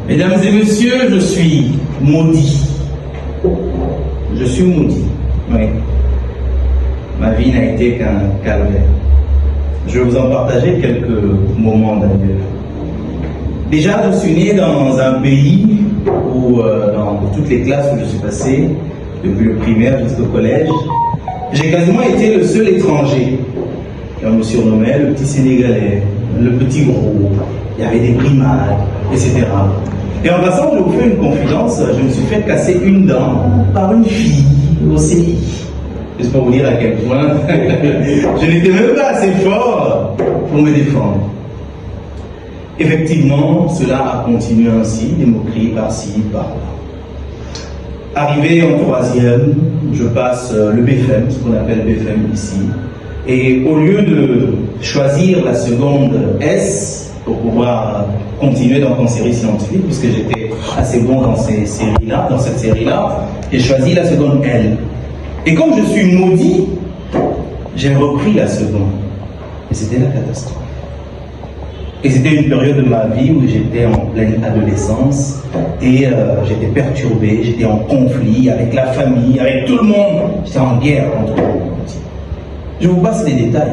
Mesdames et messieurs, je suis maudit. Je suis maudit, oui. Ma vie n'a été qu'un calvaire. Je vais vous en partager quelques moments d'ailleurs. Déjà, je suis né dans un pays où, dans toutes les classes où je suis passé, depuis le primaire jusqu'au collège, j'ai quasiment été le seul étranger. On me surnommait le petit Sénégalais, le petit gros, il y avait des brimades, etc. Et en passant, je vous fais une confidence, je me suis fait casser une dent par une fille au CI. Juste pour vous dire à quel point je n'étais même pas assez fort pour me défendre. Effectivement, cela a continué ainsi, des moqueries par-ci, par-là. Arrivé en troisième, je passe le BFM, ce qu'on appelle BFM ici. Et au lieu de choisir la seconde S pour pouvoir continuer dans une série scientifique, puisque j'étais assez bon dans cette série-là, j'ai choisi la seconde L. Et comme je suis maudit, j'ai repris la seconde. Et c'était la catastrophe. Et c'était une période de ma vie où j'étais en pleine adolescence et j'étais perturbé, j'étais en conflit avec la famille, avec tout le monde. J'étais en guerre contre tout le monde. Je vous passe les détails.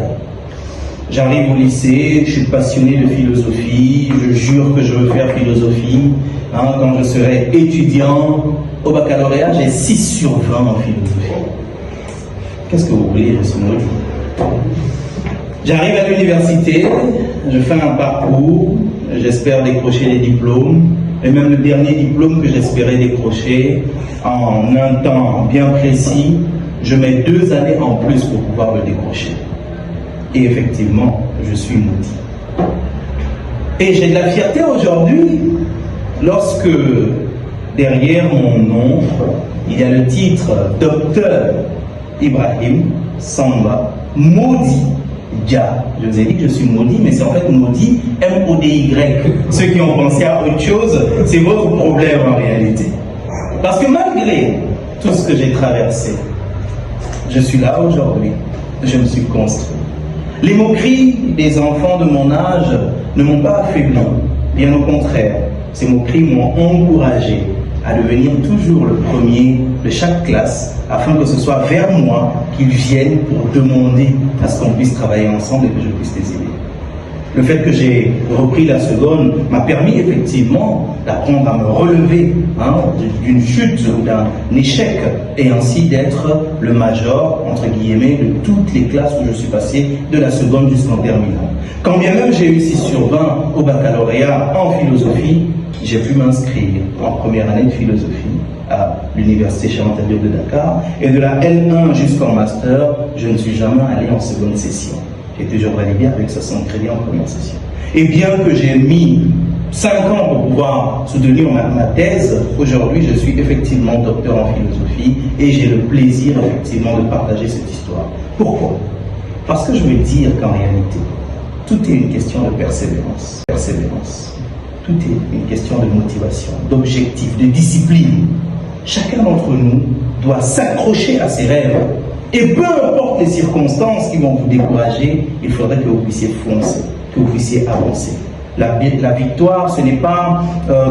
J'arrive au lycée, je suis passionné de philosophie, je jure que je veux faire philosophie. Quand je serai étudiant au baccalauréat, j'ai 6 sur 20 en philosophie. Qu'est-ce que vous voulez, je suis maudit. J'arrive à l'université, je fais un parcours, j'espère décrocher les diplômes, et même le dernier diplôme que j'espérais décrocher, en un temps bien précis, je mets 2 années en plus pour pouvoir le décrocher. Et effectivement, je suis maudit. Et j'ai de la fierté aujourd'hui lorsque derrière mon nom, il y a le titre Docteur Ibrahim Samba, maudit Dia. Je vous ai dit que je suis maudit, mais c'est en fait maudit M-O-D-Y. Ceux qui ont pensé à autre chose, c'est votre problème en réalité. Parce que malgré tout ce que j'ai traversé, je suis là aujourd'hui, je me suis construit. Les moqueries des enfants de mon âge ne m'ont pas affaibli, bien au contraire. Ces moqueries m'ont encouragé à devenir toujours le premier de chaque classe, afin que ce soit vers moi qu'ils viennent pour demander à ce qu'on puisse travailler ensemble et que je puisse les aider. Le fait que j'ai repris la seconde m'a permis effectivement d'apprendre à me relever d'une chute ou d'un échec et ainsi d'être le major, entre guillemets, de toutes les classes où je suis passé de la seconde jusqu'en terminale. Quand bien même j'ai eu 6 sur 20 au baccalauréat en philosophie, j'ai pu m'inscrire en première année de philosophie à l'université Cheikh Anta Diop de Dakar, et de la L1 jusqu'en master, je ne suis jamais allé en seconde session. J'ai toujours validé avec 60 crédits en première session. Et bien que j'ai mis 5 ans pour pouvoir soutenir ma thèse, aujourd'hui je suis effectivement docteur en philosophie et j'ai le plaisir effectivement de partager cette histoire. Pourquoi? Parce que je veux dire qu'en réalité, tout est une question de persévérance. Tout est une question de motivation, d'objectif, de discipline. Chacun d'entre nous doit s'accrocher à ses rêves. Et peu importe les circonstances qui vont vous décourager, il faudrait que vous puissiez foncer, que vous puissiez avancer. La victoire, ce n'est pas,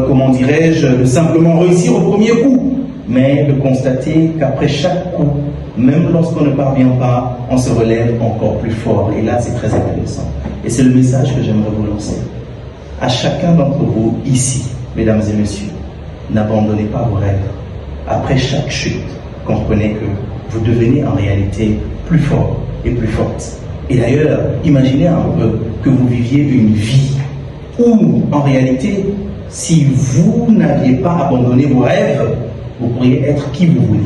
comment dirais-je, de simplement réussir au premier coup, mais de constater qu'après chaque coup, même lorsqu'on ne parvient pas, on se relève encore plus fort. Et là, c'est très intéressant. Et c'est le message que j'aimerais vous lancer. À chacun d'entre vous, ici, mesdames et messieurs, n'abandonnez pas vos rêves. Après chaque chute, comprenez que vous devenez en réalité plus fort et plus forte. Et d'ailleurs, imaginez un peu que vous viviez une vie où, en réalité, si vous n'aviez pas abandonné vos rêves, vous pourriez être qui vous voulez.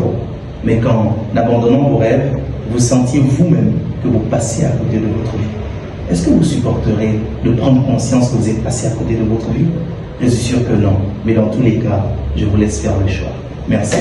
Mais qu'en abandonnant vos rêves, vous sentiez vous-même que vous passez à côté de votre vie. Est-ce que vous supporterez de prendre conscience que vous êtes passé à côté de votre vie? Je suis sûr que non. Mais dans tous les cas, je vous laisse faire le choix. Merci.